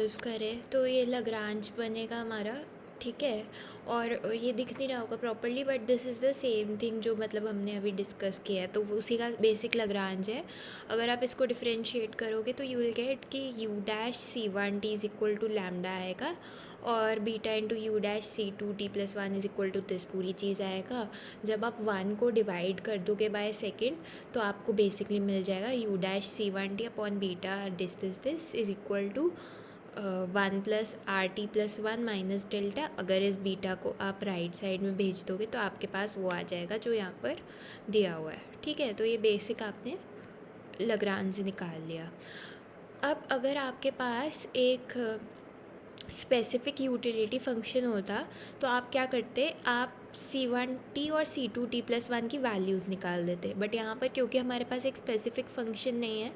Solve करें तो ये लाग्रांज बनेगा हमारा, ठीक है। और ये दिख नहीं रहा होगा properly, but this is the same thing जो मतलब हमने अभी डिस्कस किया है, तो उसी का बेसिक लाग्रांज है। अगर आप इसको डिफरेंशिएट करोगे तो यू विल गेट कि u dash c one t is equal to lambda आएगा, और beta into u dash c two t plus one is equal to this पूरी चीज़ आएगा। जब आप वन को डिवाइड कर दोगे बाय सेकेंड तो आपको बेसिकली मिल जाएगा u dash c one t upon beta this is equal to one plus r t plus one minus delta. अगर इस बीटा को आप राइट साइड में भेज दोगे तो आपके पास वो आ जाएगा जो यहाँ पर दिया हुआ है, ठीक है। तो ये बेसिक आपने लाग्रांज से निकाल लिया। अब अगर आपके पास एक स्पेसिफिक यूटिलिटी फंक्शन होता तो आप क्या करते, आप सी वन टी और सी टू टी प्लस वन की वैल्यूज़ निकाल देते। बट यहाँ पर क्योंकि हमारे पास एक स्पेसिफिक फंक्शन नहीं है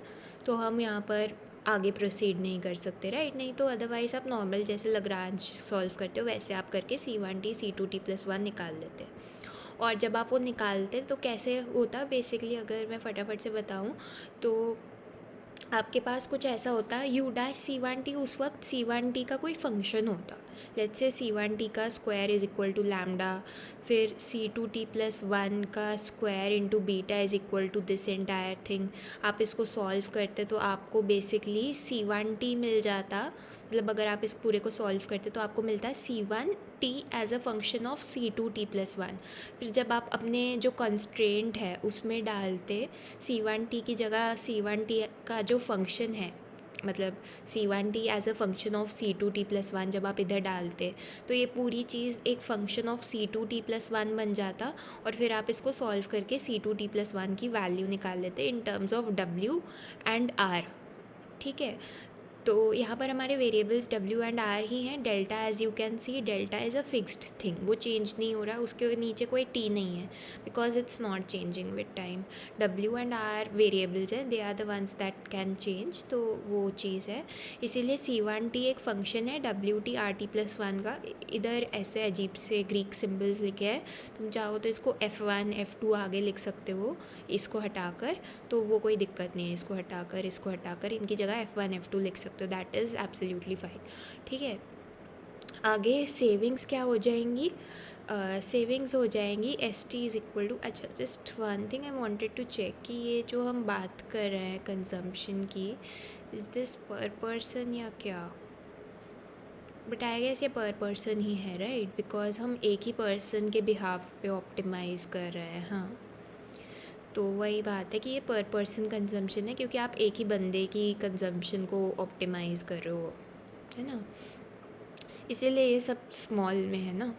तो हम यहाँ पर आगे प्रोसीड नहीं कर सकते, राइट। नहीं तो अदरवाइज़ आप नॉर्मल जैसे लाग्रांज सॉल्व करते हो वैसे आप करके c one t c two t plus one निकाल लेते। और जब आप वो निकालते तो कैसे होता बेसिकली, अगर मैं फटाफट से बताऊँ तो आपके पास कुछ ऐसा होता है, u dash c one t उस वक्त सी वन टी का कोई फंक्शन होता। Let's say c one t का square is equal to lambda, फिर c two t plus one का square into beta is equal to this entire thing. आप इसको सॉल्व करते तो आपको बेसिकली सी वन टी मिल जाता। मतलब अगर आप इस पूरे को सॉल्व करते तो आपको मिलता है c one t as a function of c two t plus one. फिर जब आप अपने जो कंस्ट्रेंट है उसमें डालते सी वन टी की जगह सी वन टी का जो फंक्शन है, मतलब c one t as a function of c two t plus one जब आप इधर डालते तो ये पूरी चीज़ एक function of c two t plus one बन जाता। और फिर आप इसको सॉल्व करके c two t plus one की वैल्यू निकाल लेते इन टर्म्स ऑफ डब्ल्यू एंड आर, ठीक है। तो यहाँ पर हमारे वेरिएबल्स डब्ल्यू एंड आर ही हैं। Delta as you can see delta is a fixed thing, वो चेंज नहीं हो रहा, उसके नीचे कोई टी नहीं है because it's not changing with time. डब्ल्यू एंड आर वेरिएबल्स हैं, they are the ones that can change, तो वो चीज़ है। इसीलिए सी वन टी एक फंक्शन है डब्ल्यू t r t plus one का। इधर ऐसे अजीब से ग्रीक सिम्बल्स लिखे हैं, तुम चाहो तो इसको F1 F2 आगे लिख सकते हो इसको हटाकर, तो वो कोई दिक्कत नहीं है। इसको हटाकर इनकी जगह F1 F2 लिख सकते हो, दैट इज़ एब्सोल्युटली फाइन, ठीक है। आगे सेविंग्स क्या हो जाएंगी, सेविंग्स हो जाएंगी s t is equal to, अच्छा just one thing I wanted to check कि ये जो हम बात कर रहे हैं कंजम्पशन की, इज़ दिस पर पर्सन या क्या। बट आई गेस ये पर पर्सन ही है, राइट, बिकॉज हम एक ही पर्सन के बिहाफ पे ऑप्टिमाइज़ कर रहे हैं। हाँ, तो वही बात है कि ये पर पर्सन कंजम्पशन है क्योंकि आप एक ही बंदे की कंजम्पशन को ऑप्टिमाइज़ कर रहे हो, है ना, इसीलिए ये सब स्मॉल में है ना।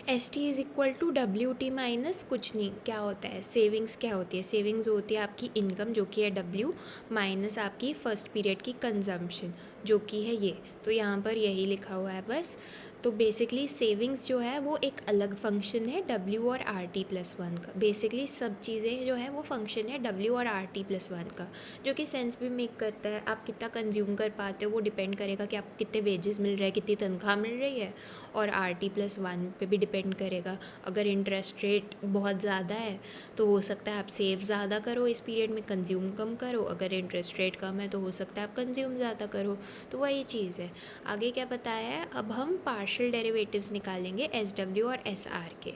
S t is equal to डब्ल्यू टी माइनस कुछ नहीं, क्या होता है सेविंग्स, क्या होती है सेविंग्स होती है आपकी इनकम जो कि है डब्ल्यू, माइनस आपकी फ़र्स्ट पीरियड की कंजम्पशन जो कि है ये। तो यहाँ पर यही लिखा हुआ है बस। तो बेसिकली सेविंग्स जो है वो एक अलग फंक्शन है डब्ल्यू और आर टी प्लस वन का। बेसिकली सब चीज़ें जो है वो फंक्शन है डब्ल्यू और आर टी प्लस वन का, जो कि सेंस भी मेक करता है। आप कितना कंज्यूम कर पाते हो वो डिपेंड करेगा कि आपको कितने वेजेस मिल रहे हैं, कितनी तनख्वाह मिल रही है, और आर टी प्लस वन पे भी डिपेंड करेगा। अगर इंटरेस्ट रेट बहुत ज़्यादा है तो हो सकता है आप सेव ज़्यादा करो इस पीरियड में, कंज्यूम कम करो। अगर इंटरेस्ट रेट कम है तो हो सकता है आप कंज्यूम ज़्यादा करो। तो वही चीज़ है। आगे क्या बताया है, अब हम पार्शियल डेरिवेटिव्स निकालेंगे एस डब्ल्यू और एस आर के।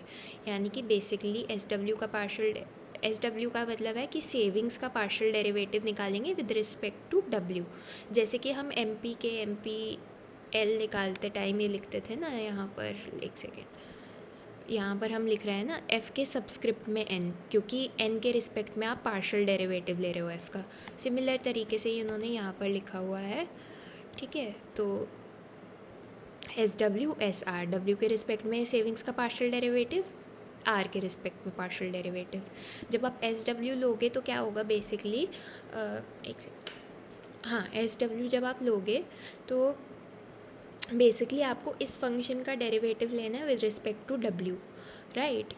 यानी कि बेसिकली एस डब्ल्यू का पार्शियल, एस डब्ल्यू का मतलब है कि सेविंग्स का पार्शियल डेरिवेटिव निकालेंगे विद रिस्पेक्ट टू डब्ल्यू। जैसे कि हम एम पी के एम पी एल निकालते टाइम ये लिखते थे ना, यहाँ पर एक सेकेंड, यहाँ पर हम लिख रहे हैं ना f के सबस्क्रिप्ट में n, क्योंकि n के रिस्पेक्ट में आप पार्शियल डेरिवेटिव ले रहे हो f का। सिमिलर तरीके से ही उन्होंने यहाँ पर लिखा हुआ है, ठीक है। तो S W S R, W के रिस्पेक्ट में सेविंग्स का पार्शियल डेरिवेटिव, आर के रिस्पेक्ट में पार्शियल डेरिवेटिव। जब आप एस डब्ल्यू लोगे तो क्या होगा बेसिकली, एक सेकेंड, हाँ एस डब्ल्यू जब आप लोगे तो बेसिकली आपको इस फंक्शन का डेरिवेटिव लेना है विद रिस्पेक्ट टू डब्ल्यू, राइट।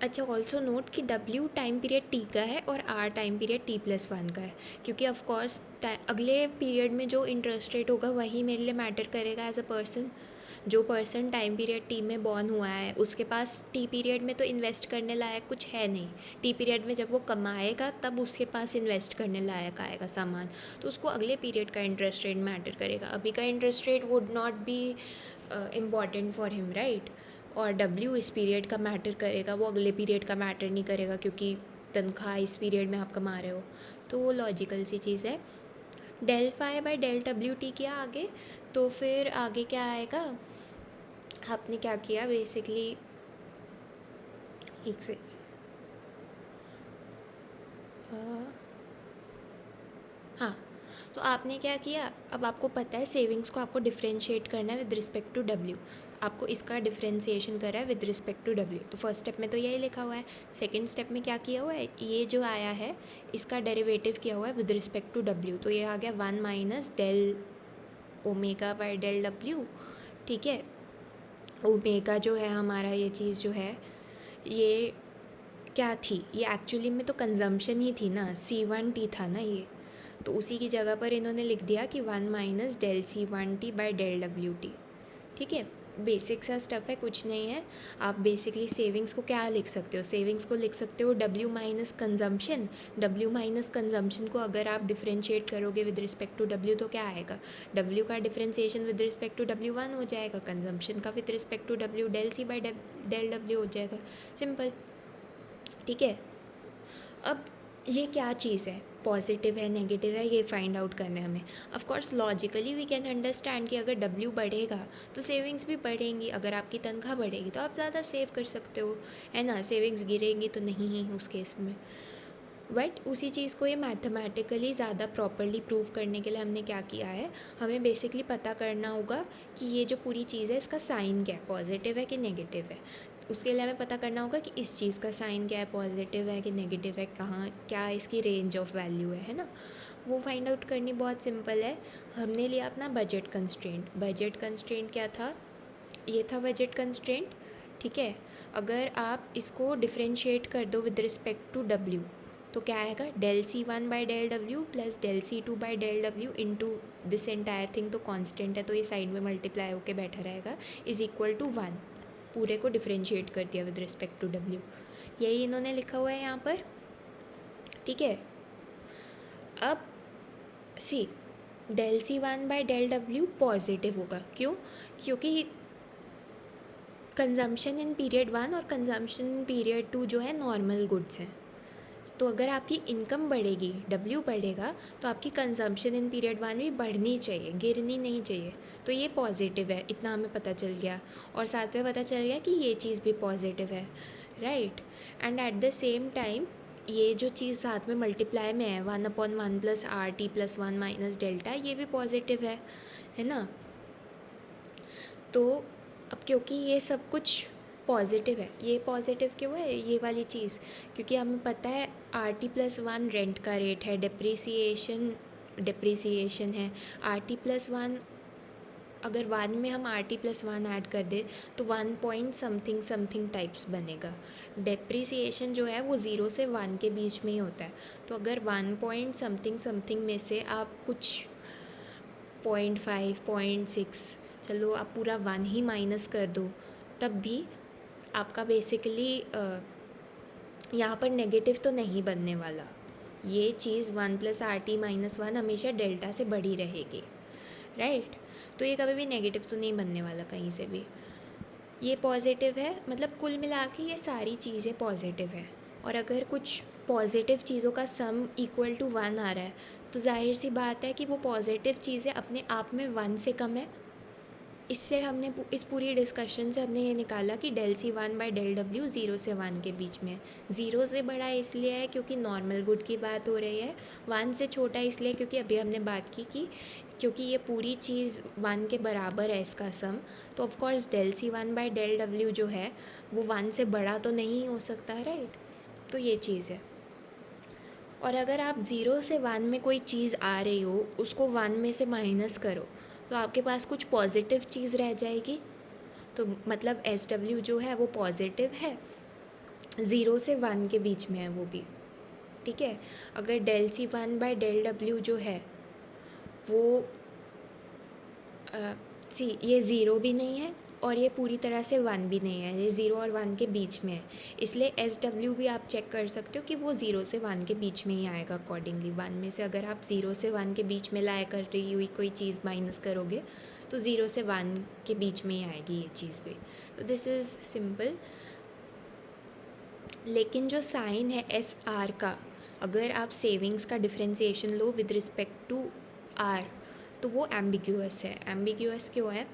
अच्छा ऑल्सो नोट कि डब्ल्यू टाइम पीरियड टी का है और r time period t plus one का है, क्योंकि ऑफकोर्स अगले पीरियड में जो इंटरेस्ट रेट होगा वही मेरे लिए मैटर करेगा एज अ पर्सन। जो पर्सन टाइम पीरियड टी में बॉर्न हुआ है उसके पास टी पीरियड में तो इन्वेस्ट करने लायक कुछ है नहीं। टी पीरियड में जब वो कमाएगा तब उसके पास इन्वेस्ट करने लायक आएगा सामान, तो उसको अगले पीरियड का इंटरेस्ट रेट मैटर करेगा। अभी का interest rate would not be important for him, right. और डब्ल्यू इस पीरियड का मैटर करेगा, वो अगले पीरियड का मैटर नहीं करेगा, क्योंकि तनख्वाह इस पीरियड में आप कमा रहे हो। तो वो लॉजिकल सी चीज़ है। डेल फाई बाई डेल डब्ल्यू टी किया आगे, तो फिर आगे क्या आएगा, आपने क्या किया बेसिकली, एक से हाँ, तो आपने क्या किया, अब आपको पता है सेविंग्स को आपको डिफ्रेंशिएट करना है विद रिस्पेक्ट टू डब्ल्यू। आपको इसका डिफ्रेंशिएशन करा है विद रिस्पेक्ट टू डब्ल्यू, तो फर्स्ट स्टेप में तो यही लिखा हुआ है। सेकंड स्टेप में क्या किया हुआ है, ये जो आया है इसका डेरिवेटिव किया हुआ है विद रिस्पेक्ट टू डब्ल्यू, तो ये आ गया 1 minus del omega by del डब्ल्यू। ठीक है, ओमेगा जो है हमारा, ये चीज़ जो है ये क्या थी, ये एक्चुअली में तो कंजम्पशन ही थी ना, C1T था ना ये, तो उसी की जगह पर इन्होंने लिख दिया कि 1 minus del C1T by del डब्ल्यू टी। ठीक है, बेसिक सा स्टफ़ है, कुछ नहीं है। आप बेसिकली सेविंग्स को क्या लिख सकते हो, सेविंग्स को लिख सकते हो W minus consumption. W minus consumption को अगर आप डिफ्रेंशिएट करोगे विद रिस्पेक्ट टू W तो क्या आएगा, W का differentiation with respect to W 1 हो जाएगा, कंजम्पशन का with respect to W del C by del W हो जाएगा, सिंपल। ठीक है, अब ये क्या चीज़ है, पॉजिटिव है नेगेटिव है, ये फाइंड आउट करना है हमें। Of course logically we can understand कि अगर डब्ल्यू बढ़ेगा तो सेविंग्स भी बढ़ेंगी, अगर आपकी तनख्वाह बढ़ेगी तो आप ज़्यादा सेव कर सकते हो, है ना। सेविंग्स गिरेंगी तो नहीं ही उस केस में। बट उसी चीज़ को ये मैथमेटिकली ज़्यादा प्रॉपरली प्रूव करने के लिए हमने क्या किया है, हमें बेसिकली पता करना होगा कि ये जो पूरी चीज़ है इसका साइन क्या है, पॉजिटिव है कि नेगेटिव है। उसके लिए हमें पता करना होगा कि इस चीज़ का साइन क्या है, पॉजिटिव है कि नेगेटिव है, कहाँ क्या इसकी रेंज ऑफ वैल्यू है ना। वो फाइंड आउट करनी बहुत सिंपल है। हमने लिया अपना बजट कंस्ट्रेंट। बजट कंस्ट्रेंट क्या था, ये था बजट कंस्ट्रेंट। ठीक है, अगर आप इसको डिफ्रेंशिएट कर दो विद रिस्पेक्ट टू डब्ल्यू तो क्या आएगा, डेल C1 बाई डेल डब्ल्यू plus del C2 by del डब्ल्यू इंटू दिस एंटायर थिंग, तो कांस्टेंट है तो ये साइड में मल्टीप्लाई होके बैठा रहेगा, इज़ इक्वल टू 1। पूरे को डिफ्रेंशिएट कर दिया विद रिस्पेक्ट टू डब्ल्यू, यही इन्होंने लिखा हुआ है यहाँ पर। ठीक है, अब c del C1 by del डब्ल्यू पॉजिटिव होगा, क्यों, क्योंकि कंजम्पशन इन पीरियड 1 और कंजम्पशन इन पीरियड 2 जो है नॉर्मल गुड्स हैं। तो अगर आपकी इनकम बढ़ेगी, डब्ल्यू बढ़ेगा, तो आपकी कंजम्पशन इन पीरियड 1 भी बढ़नी चाहिए, गिरनी नहीं चाहिए। तो ये पॉजिटिव है, इतना हमें पता चल गया। और साथ में पता चल गया कि ये चीज़ भी पॉजिटिव है, right. And at the same time ये जो चीज़ साथ में मल्टीप्लाई में है 1/1 plus RT plus 1 minus delta, ये भी पॉजिटिव है ना। तो अब क्योंकि ये सब कुछ पॉजिटिव है, ये पॉजिटिव क्यों है ये वाली चीज़, क्योंकि हमें पता है RT प्लस 1 रेंट का रेट है, डिप्रिसिएशन है। RT प्लस 1 अगर 1 में हम RT प्लस 1 ऐड कर दे तो 1 पॉइंट समथिंग समथिंग टाइप्स बनेगा। डिप्रिसिएशन जो है वो 0 से 1 के बीच में ही होता है। तो अगर 1 पॉइंट समथिंग समथिंग में से आप कुछ 0.5 0.6, चलो आप पूरा 1 ही माइनस कर दो, तब भी आपका बेसिकली यहाँ पर नेगेटिव तो नहीं बनने वाला। ये चीज़ 1 प्लस RT माइनस 1 हमेशा डेल्टा से बड़ी रहेगी, राइट। तो ये कभी भी नेगेटिव तो नहीं बनने वाला कहीं से भी। ये पॉजिटिव है, मतलब कुल मिला के ये सारी चीज़ें पॉजिटिव है। और अगर कुछ पॉजिटिव चीज़ों का सम इक्वल टू 1 आ रहा है तो जाहिर सी बात है कि वो पॉजिटिव चीज़ें अपने आप में 1 से कम है। इससे हमने इस पूरी डिस्कशन से हमने ये निकाला कि del C1 by del W 0 से 1 के बीच में है। 0 से बड़ा इसलिए है क्योंकि नॉर्मल गुड की बात हो रही है, 1 से छोटा इसलिए क्योंकि अभी हमने बात की कि क्योंकि ये पूरी चीज़ 1 के बराबर है इसका सम, तो of course del C1 by del W जो है वो 1 से बड़ा तो नहीं हो सकता, राइट। तो ये चीज़ है। और अगर आप 0 से 1 में कोई चीज़ आ रही हो, उसको 1 में से माइनस करो तो आपके पास कुछ पॉजिटिव चीज़ रह जाएगी। तो मतलब SW जो है वो पॉजिटिव है, 0 से 1 के बीच में है वो भी, ठीक है। अगर del C1 by del W जो है वो सी ये ज़ीरो भी नहीं है और ये पूरी तरह से वन भी नहीं है, ये ज़ीरो और वन के बीच में है। इसलिए एस डब्ल्यू भी आप चेक कर सकते हो कि वो ज़ीरो से वन के बीच में ही आएगा अकॉर्डिंगली। वन में से अगर आप ज़ीरो से वन के बीच में लाया कर रही हुई कोई चीज़ माइनस करोगे तो ज़ीरो से वन के बीच में ही आएगी ये चीज़ भी। तो दिस इज़ सिंपल। लेकिन जो साइन है एस आर का, अगर आप सेविंग्स का डिफ्रेंसिएशन लो विद रिस्पेक्ट टू आर तो वो एम्बिग्यूअस है। एम्बिग्यूअस क्यों है?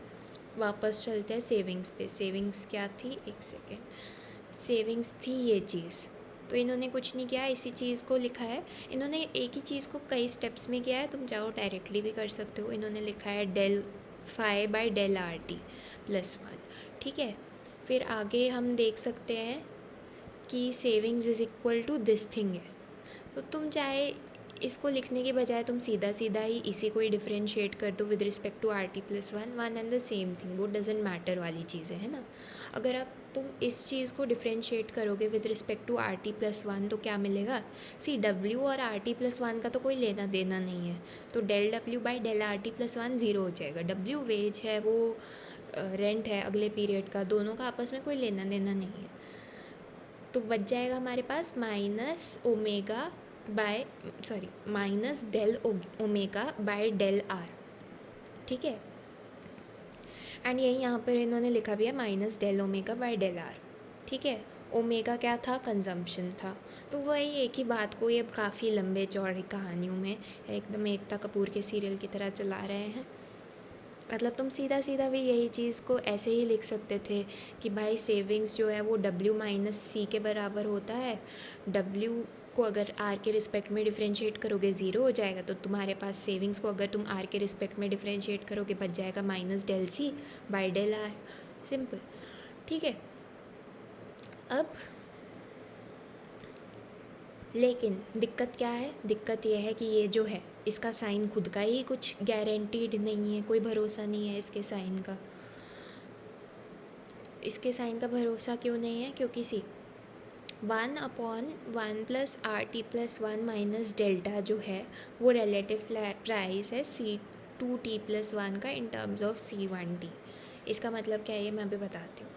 वापस चलते हैं सेविंग्स पे। सेविंग्स क्या थी, एक सेकेंड। सेविंग्स थी ये चीज़, तो इन्होंने कुछ नहीं किया, इसी चीज़ को लिखा है। इन्होंने एक ही चीज़ को कई स्टेप्स में किया है, तुम चाहो डायरेक्टली भी कर सकते हो। इन्होंने लिखा है del phi by del r t plus one, ठीक है। फिर आगे हम देख सकते हैं कि savings is equal to this thing है। तो तुम चाहे इसको लिखने के बजाय तुम सीधा सीधा ही इसी को ही डिफ्रेंशिएट कर दो with respect to r t plus one, one and the same thing, वो डजेंट मैटर वाली चीज़ें है ना। अगर आप तुम इस चीज़ को डिफ्रेंशिएट करोगे with respect to r t plus one तो क्या मिलेगा? सी डब्ल्यू और आर टी प्लस वन का तो कोई लेना देना नहीं है, तो डेल डब्ल्यू by del r t plus one zero हो जाएगा। डब्ल्यू वेज है, वो रेंट है अगले पीरियड का, दोनों का आपस में कोई लेना देना नहीं है। तो बच जाएगा हमारे पास minus omega by minus del omega by del r, ठीक है। एंड यही यहाँ पर इन्होंने लिखा भी है minus del omega by del r, ठीक है। ओमेगा क्या था? कंजम्पशन था। तो वही एक ही बात को ये काफ़ी लंबे चौड़े कहानियों में एकदम एकता कपूर के सीरियल की तरह चला रहे हैं। मतलब तुम सीधा सीधा भी यही चीज़ को ऐसे ही लिख सकते थे कि भाई सेविंग्स जो है वो W माइनस सी के बराबर होता है। W को अगर R के रिस्पेक्ट में डिफ्रेंशिएट करोगे ज़ीरो हो जाएगा, तो तुम्हारे पास सेविंग्स को अगर तुम R के रिस्पेक्ट में डिफ्रेंशिएट करोगे बच जाएगा minus del c by del r. Simple, ठीक है। अब लेकिन दिक्कत क्या है? दिक्कत ये है कि ये जो है इसका साइन खुद का ही कुछ गारंटीड नहीं है, कोई भरोसा नहीं है इसके साइन का। इसके साइन का भरोसा क्यों नहीं है? क्योंकि सी 1/1 plus r t plus one minus delta जो है वो रिलेटिव प्राइस है C2t प्लस वन का इन टर्म्स ऑफ C1t। इसका मतलब क्या है ये मैं अभी बताती हूँ।